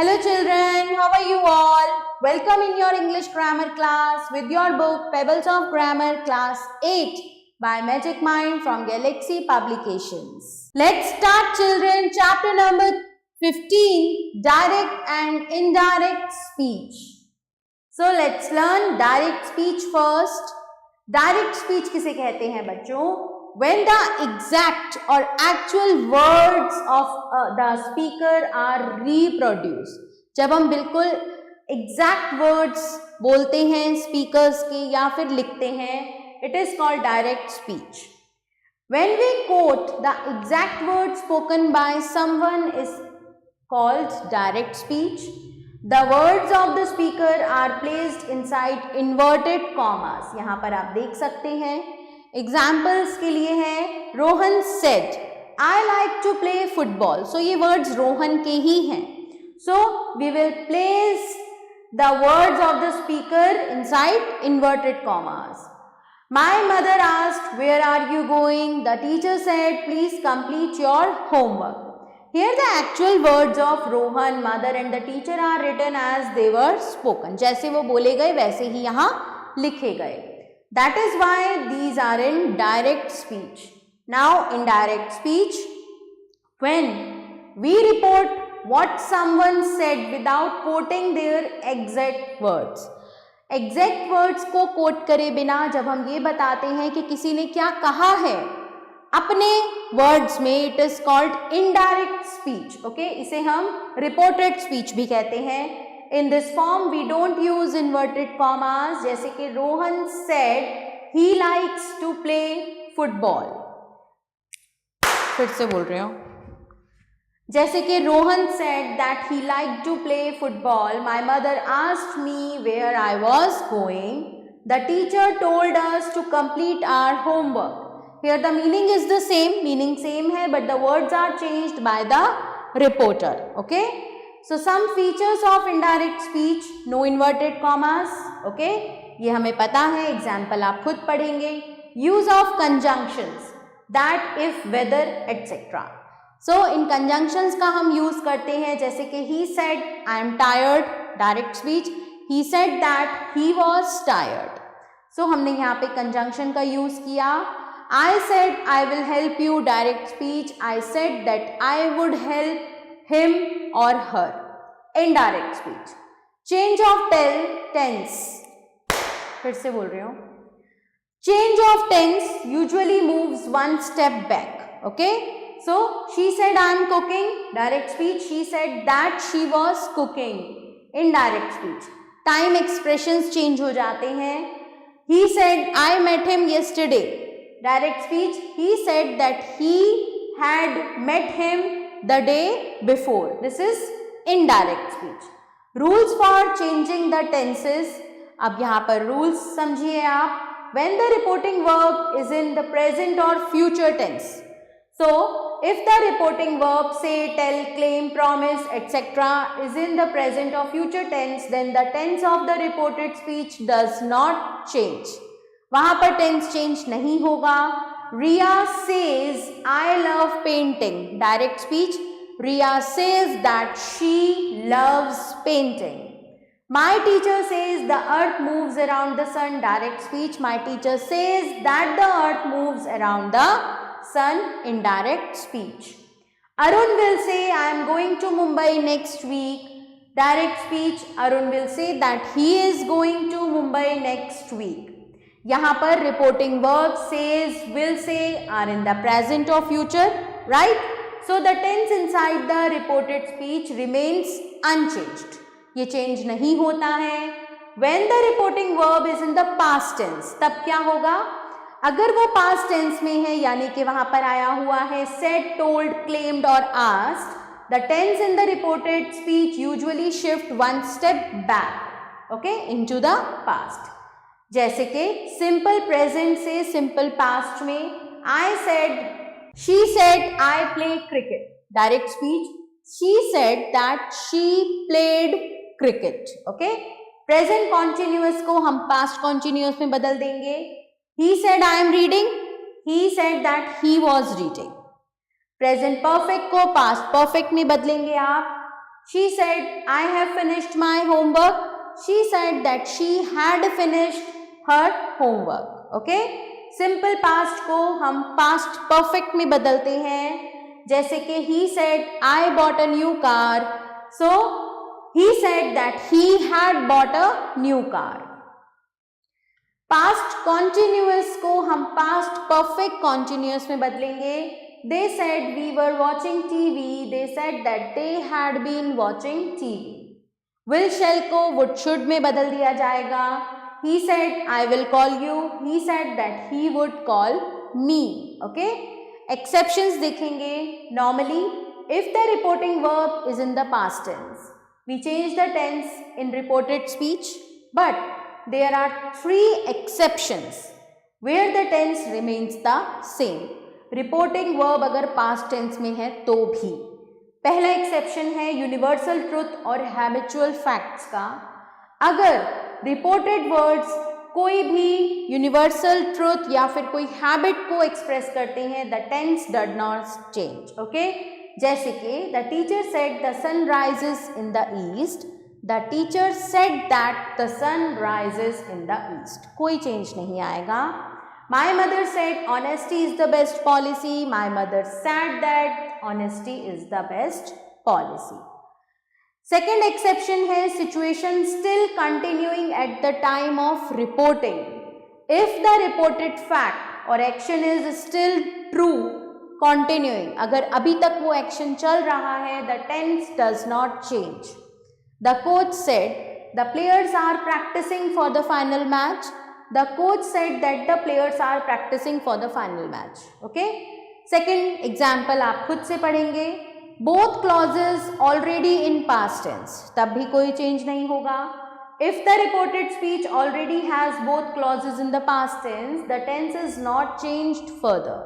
Hello children, how are you all? Welcome in your English grammar class with your book Pebbles of Grammar class 8 by Magic Mind from Galaxy Publications. Let's start children, chapter number 15, Direct and Indirect Speech. So let's learn direct speech first. Direct speech किसे कहते हैं बच्चों? When the exact or actual words of the speaker are reproduced. जब हम बिल्कुल exact words बोलते हैं speakers के या फिर लिखते हैं, it is called direct speech. When we quote the exact words spoken by someone is called direct speech. The words of the speaker are placed inside inverted commas. यहाँ पर आप देख सकते हैं एग्जाम्पल्स के लिए है Rohan said I like to play football. So ये वर्ड्स रोहन के ही हैं. So we will place the words of the speaker inside inverted commas. My mother asked where are you going. The teacher said please complete your homework. Here the actual words of Rohan, mother and the teacher are written as they were spoken. जैसे वो बोले गए वैसे ही यहाँ लिखे गए. That is why these are in direct speech. Now indirect speech, when we report what someone said without quoting their exact words. Exact words को quote करे बिना जब हम ये बताते हैं कि किसी ने क्या कहा है अपने वर्ड्स में, it is called indirect speech. Okay, इसे हम रिपोर्टेड स्पीच भी कहते हैं. In this form we don't use inverted commas. जैसे कि Rohan said he likes to play football. फिर से बोल रहे हो. जैसे कि Rohan said that he like to play football. My mother asked me where I was going. The teacher told us to complete our homework. Here the meaning is the same, meaning same है, but the words are changed by the reporter. Okay, so some features of indirect speech: no inverted commas. Okay, ये हमें पता है, example आप खुद पढ़ेंगे. Use of conjunctions, that, if, whether, etc. So in conjunctions का हम use करते हैं जैसे कि he said I am tired, direct speech. He said that he was tired. So हमने यहाँ पे conjunction का use किया. I said I will help you, direct speech. I said that I would help him or her, indirect speech. Change of tense. फिर से बोल रही हूँ. Change of tense usually moves one step back. Okay, so she said I am cooking, direct speech. She said that she was cooking, indirect speech. Time expressions change हो जाते हैं. He said I met him yesterday. Direct speech, he said that he had met him the day before. This is indirect speech. Rules for changing the tenses. अब यहाँ पर rules समझिए आप. When the reporting verb is in the present or future tense. So, if the reporting verb say, tell, claim, promise, etc. is in the present or future tense, then the tense of the reported speech does not change. वहां पर tense change नहीं होगा. Riya says I love painting. Direct speech, Riya says that she loves painting. My teacher says the earth moves around the sun. Direct speech, my teacher says that the earth moves around the sun. Indirect speech. Arun will say I am going to Mumbai next week. Direct speech, Arun will say that he is going to Mumbai next week. यहाँ पर reporting verb says, will से are in the present और future, right. So the tense inside the reported speech remains unchanged. ये change नहीं होता है. When the reporting verb is in the past tense, तब क्या होगा? अगर वो पास्ट टेंस में है यानी कि वहां पर आया हुआ है सेड, टोल्ड, क्लेम्ड और asked, the tense in the reported speech usually shift one step back, okay, into the past. जैसे कि सिंपल प्रेजेंट से सिंपल पास्ट में I said, she said I play cricket. Direct speech, she said that she played cricket. Okay, present continuous को हम past continuous में बदल देंगे. He said I am reading, he said that he was reading. Present perfect को past perfect में बदलेंगे आप. She said, I have finished my homework. She said that she had finished her homework. Okay? Simple past को हम past perfect में बदलते हैं. जैसे कि he said, I bought a new car. So, he said that he had bought a new car. Past continuous को हम past perfect continuous में बदलेंगे. They said we were watching TV. They said that they had been watching TV. Will shall को would should में बदल दिया जाएगा. He said I will call you. He said that he would call me. Okay? Exceptions देखेंगे. Normally, if the reporting verb is in the past tense, we change the tense in reported speech. But there are 3 exceptions where the tense remains the same. Reporting verb अगर past tense में है तो भी. पहला exception है universal truth और habitual facts का. अगर रिपोर्टेड वर्ड्स कोई भी यूनिवर्सल ट्रुथ या फिर कोई हैबिट को एक्सप्रेस करते हैं, the tense does not change. Okay, जैसे कि the teacher said the sun rises in the east. The teacher said that the sun rises in the east. कोई चेंज नहीं आएगा. My mother said honesty is the best policy. My mother said that honesty is the best policy. Second exception है situation still continuing at the time of reporting. If the reported fact or action is still true, continuing, अगर अभी तक वो action चल रहा है, the tense does not change. The coach said the players are practicing for the final match. The coach said that the players are practicing for the final match. Okay? Second example आप खुद से पढ़ेंगे. Both clauses already in past tense. तब भी कोई change नहीं होगा. If the reported speech already has both clauses in the past tense, the tense is not changed further.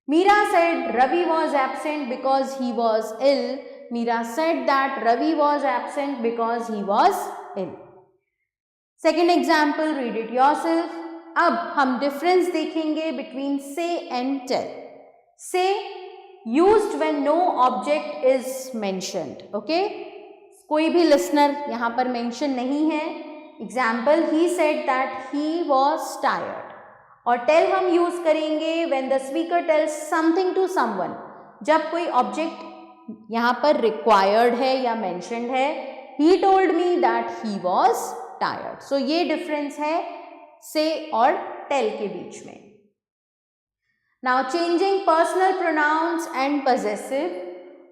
Meera said Ravi was absent because he was ill. Meera said that Ravi was absent because he was ill. Second example, read it yourself. अब हम difference देखेंगे between say and tell. Say used when no object is mentioned. Okay, कोई भी listener यहाँ पर mention नहीं है. Example, he said that he was tired. और टेल हम यूज करेंगे when the speaker tells something to someone, जब कोई ऑब्जेक्ट यहाँ पर रिक्वायर्ड है या मेंशन्ड है. He told me that he was tired. So ये डिफरेंस है से और टेल के बीच में. Now changing personal pronouns and possessive.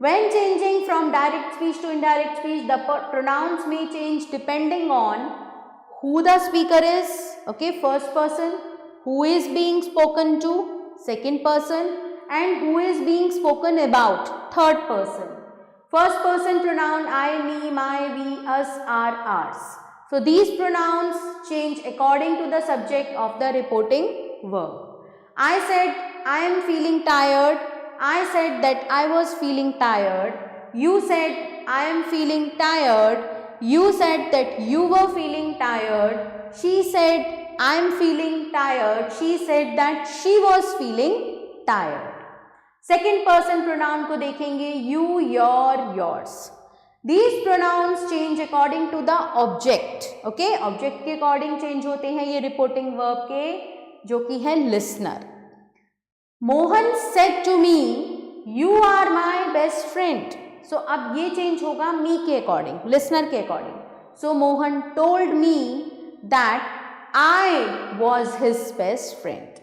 When changing from direct speech to indirect speech, the pronouns may change depending on who the speaker is. Okay, first person, who is being spoken to, second person, and who is being spoken about, third person. First person pronoun I, me, my, we, us, are, ours. So these pronouns change according to the subject of the reporting verb. I said I am feeling tired. I said that I was feeling tired. You said I am feeling tired. You said that you were feeling tired. She said I am feeling tired. She said that she was feeling tired. Second person pronoun को देखेंगे you, your, yours. These pronouns change according to the object. Okay, object के according change होते हैं ये reporting verb के, जो कि है listener. Mohan said to me, you are my best friend. So अब ये change होगा me के according, listener के according. So Mohan told me that I was his best friend.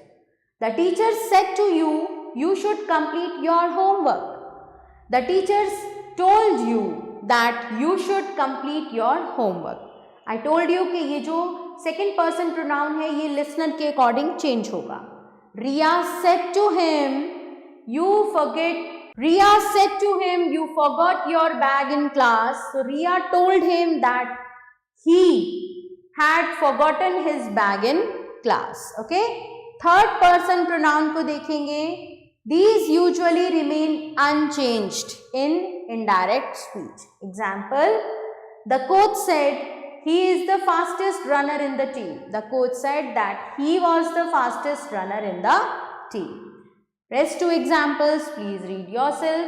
The teacher said to you, you should complete your homework. The teachers told you that you should complete your homework. I told you कि ये जो second person pronoun है ये listener के according change होगा. Riya said to him, you forgot your bag in class. So Riya told him that he had forgotten his bag in class. Okay. Third person pronoun को देखेंगे. These usually remain unchanged in indirect speech. Example, the coach said he is the fastest runner in the team. The coach said that he was the fastest runner in the team. Rest two examples, please read yourself.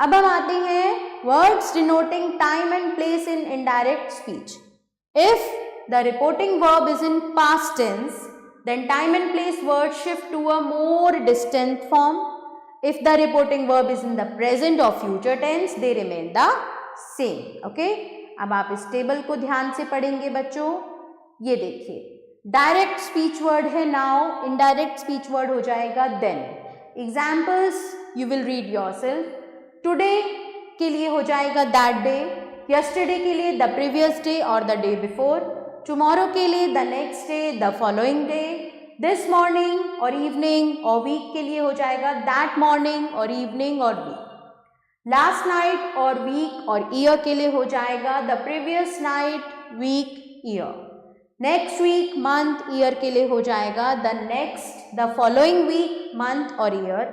अब हम आते हैं words denoting time and place in indirect speech. If the reporting verb is in past tense, then time and place words shift to a more distant form. If the reporting verb is in the present or future tense, they remain the same. Okay? अब आप इस table को ध्यान से पढ़ेंगे बच्चों. ये देखिए, डायरेक्ट स्पीच वर्ड है नाउ, इनडायरेक्ट स्पीच वर्ड हो जाएगा then. Examples you will read yourself. Today के लिए हो जाएगा दैट डे, यस्टरडे के लिए द प्रीवियस डे और द डे बिफोर, टुमारो के लिए the next day, the following day, this morning और इवनिंग और वीक के लिए हो जाएगा दैट मॉर्निंग और इवनिंग और वीक. लास्ट नाइट और वीक और ईयर के लिए हो जाएगा the previous night, week, year. Next week, month, year के लिए हो जाएगा the next, the following week, month और ईयर.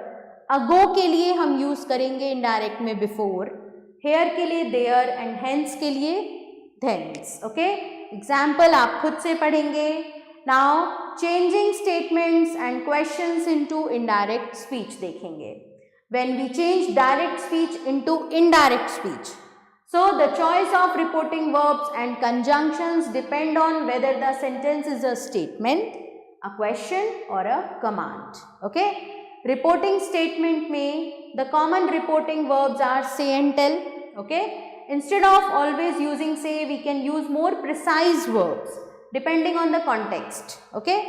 अगो के लिए हम यूज करेंगे इनडायरेक्ट में बिफोर, हेयर के लिए देयर एंड हेंस के लिए थेंस. ओके, एग्जाम्पल आप खुद से पढ़ेंगे. Now changing statements and questions into indirect speech देखेंगे. When we change direct speech into indirect speech, so the choice of reporting verbs and conjunctions depend on whether the sentence is a statement, a question or a command. Okay, reporting statement में the common reporting verbs are say and tell. Okay, instead of always using say, we can use more precise verbs depending on the context. Okay,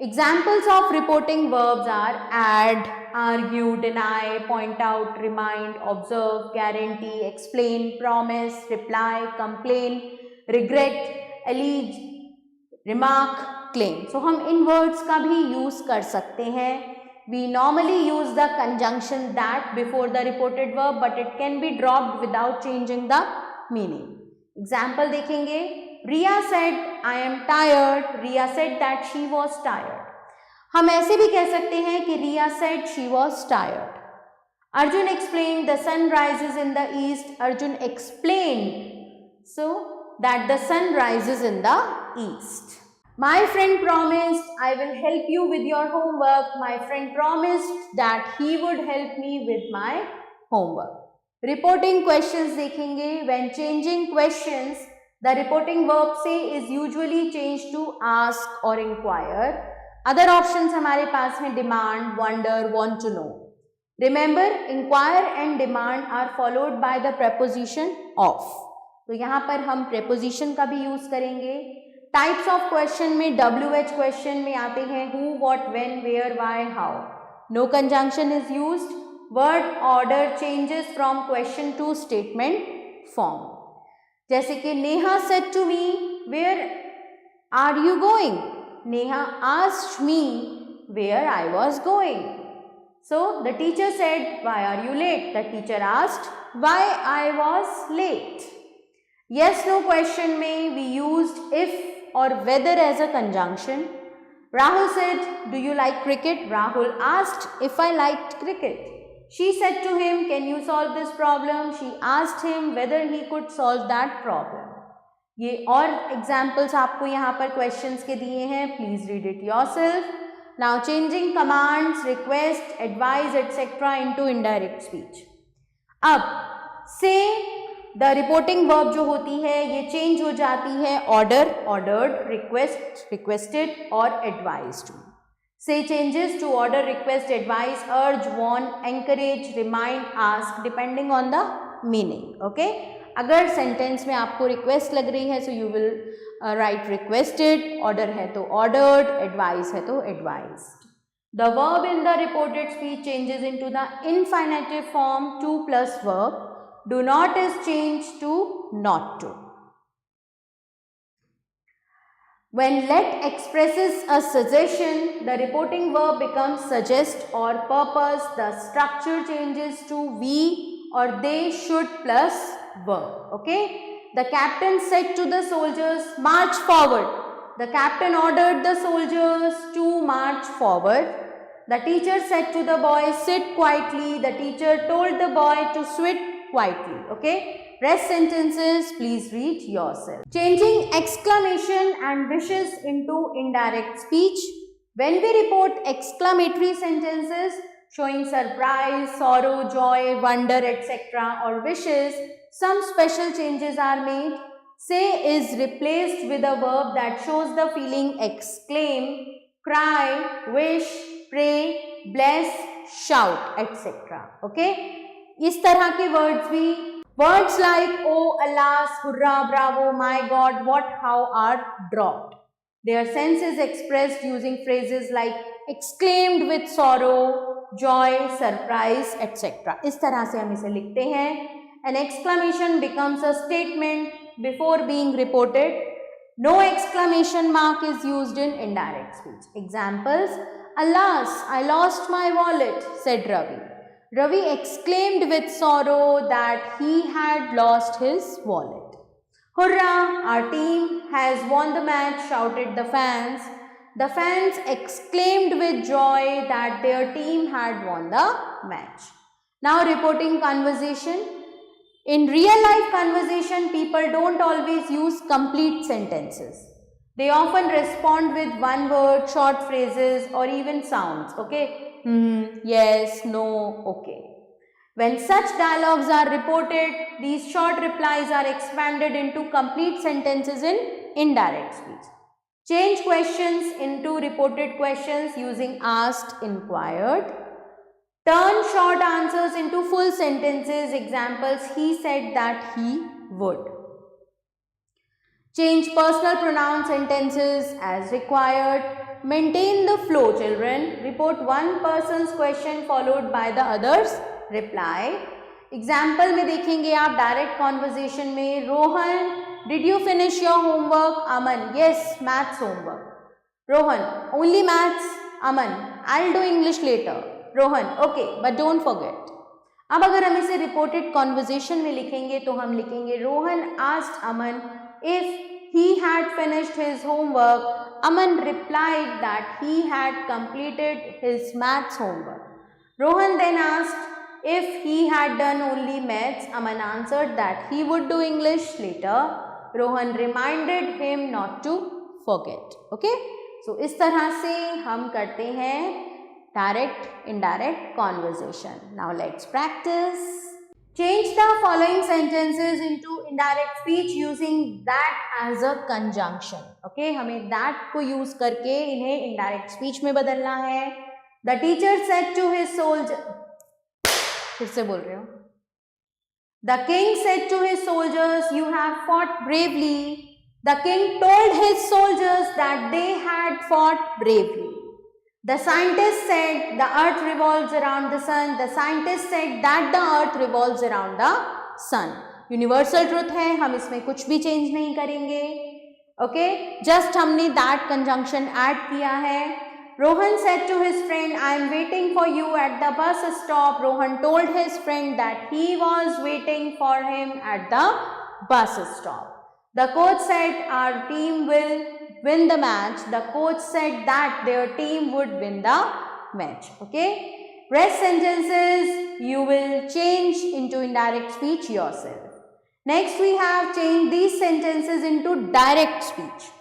examples of reporting verbs are add, argue, deny, point out, remind, observe, guarantee, explain, promise, reply, complain, regret, allege, remark, claim. So हम इन words का भी use कर सकते हैं. We normally use the conjunction that before the reported verb, but it can be dropped without changing the meaning. Example देखेंगे. Riya said, I am tired. Riya said that she was tired. हम ऐसे भी कह सकते हैं कि Riya said she was tired. Arjun explained the sun rises in the east. Arjun explained so that the sun rises in the east. My friend promised I will help you with your homework. My friend promised that he would help me with my homework. Reporting questions देखेंगे. When changing questions, the reporting verb say is usually changed to ask or inquire. Other options हमारे पास हैं demand, wonder, want to know. Remember, inquire and demand are followed by the preposition of. तो यहाँ पर हम preposition का भी use करेंगे. Types of question में WH question में आते हैं who, what, when, where, why, how. No conjunction is used. Word order changes from question to statement form. जैसे कि Neha said to me, where are you going? Neha asked me where I was going. So the teacher said, why are you late? The teacher asked why I was late. Yes no question में we used if or whether as a conjunction. Rahul said, do you like cricket? Rahul asked if I liked cricket. She said to him, can you solve this problem? She asked him whether he could solve that problem. ये और examples आपको यहाँ पर questions के दिए हैं. Please read it yourself. Now changing commands, request, advice etcetera into indirect speech. अब से द रिपोर्टिंग वर्ब जो होती है ये चेंज हो जाती है ऑर्डर, ऑर्डर्ड, रिक्वेस्ट, रिक्वेस्टेड और advised. Say changes to order, request, advise, urge, warn, encourage, remind, ask depending on the meaning. Okay, अगर सेंटेंस में आपको रिक्वेस्ट लग रही है so you will write requested, order है तो ऑर्डर्ड, एडवाइस है तो advised. The verb in the reported speech changes into the infinitive form to plus verb. Do not is change to not to. When let expresses a suggestion, the reporting verb becomes suggest or purpose. The structure changes to we or they should plus verb. Okay, the captain said to the soldiers, march forward. The captain ordered the soldiers to march forward. The teacher said to the boy, sit quietly. The teacher told the boy to sit quietly. Okay, rest sentences please read yourself. Changing exclamation and wishes into indirect speech. When we report exclamatory sentences showing surprise, sorrow, joy, wonder, etc. or wishes, some special changes are made. Say is replaced with a verb that shows the feeling exclaim, cry, wish, pray, bless, shout, etc. Okay? इस तरह के words भी words like oh, alas, hurrah, bravo, my God, what, how are dropped. Their sense is expressed using phrases like exclaimed with sorrow, joy, surprise, etc. इस तरह से हम इसे लिखते हैं. An exclamation becomes a statement before being reported. No exclamation mark is used in indirect speech. Examples: alas, I lost my wallet, said Ravi. Ravi exclaimed with sorrow that he had lost his wallet. Hurrah, our team has won the match, shouted the fans. The fans exclaimed with joy that their team had won the match. Now reporting conversation. In real life conversation, people don't always use complete sentences. They often respond with one word, short phrases or even sounds. Okay? Yes, no, okay. When such dialogues are reported, these short replies are expanded into complete sentences in indirect speech. Change questions into reported questions using asked, inquired. Turn short answers into full sentences. Examples: he said that he would. Change personal pronoun sentences as required. Maintain the flow, children. Report one person's question followed by the other's reply. Example में देखेंगे आप direct conversation में Rohan, did you finish your homework? Aman, yes, maths homework. Rohan, only maths? Aman, I'll do English later. Rohan, okay, but don't forget. अब अगर हम इसे reported conversation में लिखेंगे तो हम लिखेंगे Rohan asked Aman if he had finished his homework. Aman replied that he had completed his maths homework. Rohan then asked if he had done only maths. Aman answered that he would do English later. Rohan reminded him not to forget. Okay? So, इस तरह से हम करते हैं direct, indirect conversation. Now, let's practice. Change the following sentences into indirect speech using that as a conjunction. Okay, हमें that को use करके इन्हें indirect speech में बदलना है. The teacher said to his soldier, फिर से बोल रही हूँ. The king said to his soldiers, you have fought bravely. The king told his soldiers that they had fought bravely. The scientist said the earth revolves around the sun. The scientist said that the earth revolves around the sun. Universal truth है, हम इसमें कुछ भी change नहीं करेंगे. Okay, just हमने that conjunction add किया है. Rohan said to his friend, I am waiting for you at the bus stop. Rohan told his friend that he was waiting for him at the bus stop. The coach said our team will win the match. The coach said that their team would win the match. Okay. Rest sentences you will change into indirect speech yourself. Next we have changed these sentences into direct speech.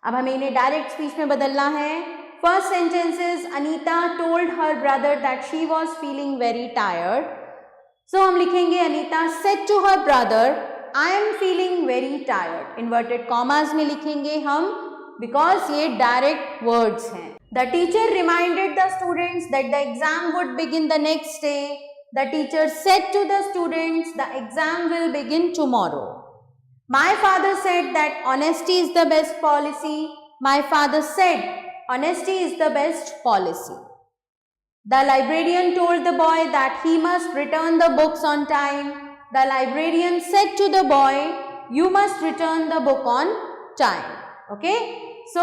अब हमें इन्हें direct speech में बदलना है. First sentence is Anita told her brother that she was feeling very tired. So हम लिखेंगे Anita said to her brother, I am feeling very tired. Inverted commas में लिखेंगे हम because ये direct words हैं. The teacher reminded the students that the exam would begin the next day. The teacher said to the students, the exam will begin tomorrow. My father said that honesty is the best policy. My father said honesty is the best policy. The librarian told the boy that he must return the books on time. The librarian said to the boy, you must return the book on time. Okay? So,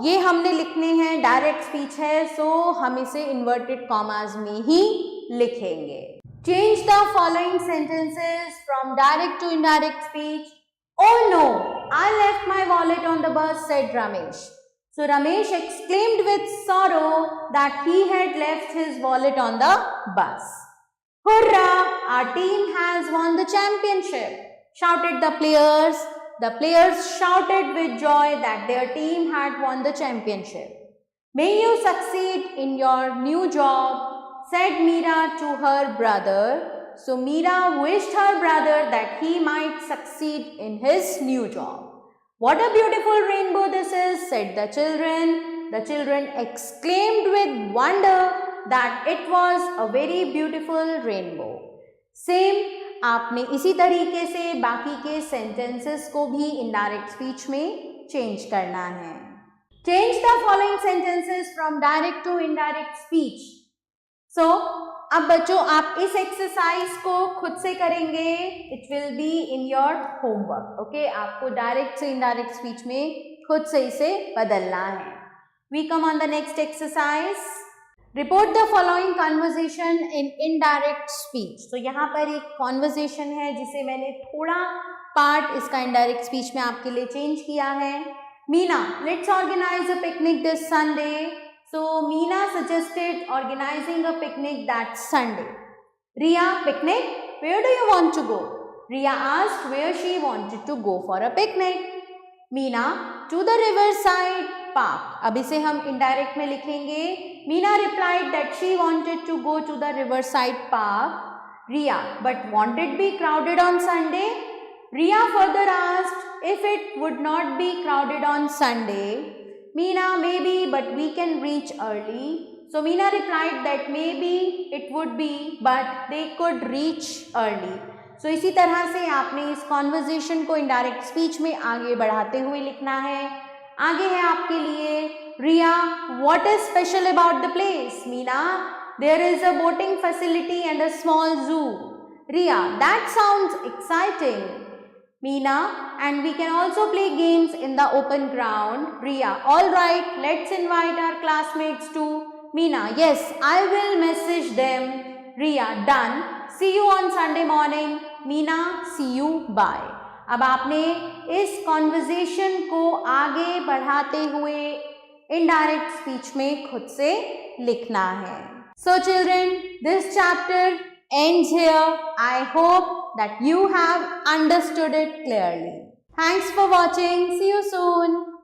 ये हमने लिखने हैं direct speech है, so हम इसे inverted commas में ही लिखेंगे. Change the following sentences from direct to indirect speech. Oh no, I left my wallet on the bus, said Ramesh. So Ramesh exclaimed with sorrow that he had left his wallet on the bus. Hurrah! Our team has won the championship, shouted the players. The players shouted with joy that their team had won the championship. May you succeed in your new job, said Meera to her brother. So Meera wished her brother that he might succeed in his new job. What a beautiful rainbow this is, said the children. The children exclaimed with wonder that it was a very beautiful rainbow. Same आपने इसी तरीके से बाकी के sentences को भी indirect speech में change करना है. Change the following sentences from direct to indirect speech. So, अब बच्चों आप इस एक्सरसाइज को खुद से करेंगे. It will be in your homework. Okay, आपको डायरेक्ट से इनडायरेक्ट स्पीच में खुद से इसे बदलना है. We come on the next exercise. Report the following conversation in indirect speech. तो यहाँ पर एक कॉन्वर्जेशन है जिसे मैंने थोड़ा पार्ट इसका इनडायरेक्ट स्पीच में आपके लिए चेंज किया है. Meena, let's organise a picnic this Sunday. So Meena suggested organizing a picnic that Sunday. Riya, picnic? Where do you want to go? Riya asked where she wanted to go for a picnic. Meena, to the riverside park. अब इसे हम indirect में लिखेंगे. Meena replied that she wanted to go to the riverside park. Riya, but won't it be crowded on Sunday? Riya further asked if it would not be crowded on Sunday. Meena, maybe, but we can reach early. So Meena replied that maybe it would be, but they could reach early. So इसी तरह से आपने इस conversation को indirect speech में आगे बढ़ाते हुए लिखना है. आगे है आपके लिए. Riya, what is special about the place? Meena, there is a boating facility and a small zoo. Riya, that sounds exciting. Meena, and we can also play games in the open ground. Riya, all right, let's invite our classmates too. Meena, yes, I will message them. Riya, done. See you on Sunday morning. Meena, see you, bye. अब आपने इस conversation को आगे बढ़ाते हुए indirect speech में खुद से लिखना है. So children, this chapter ends here. I hope that you have understood it clearly. Thanks for watching. See you soon.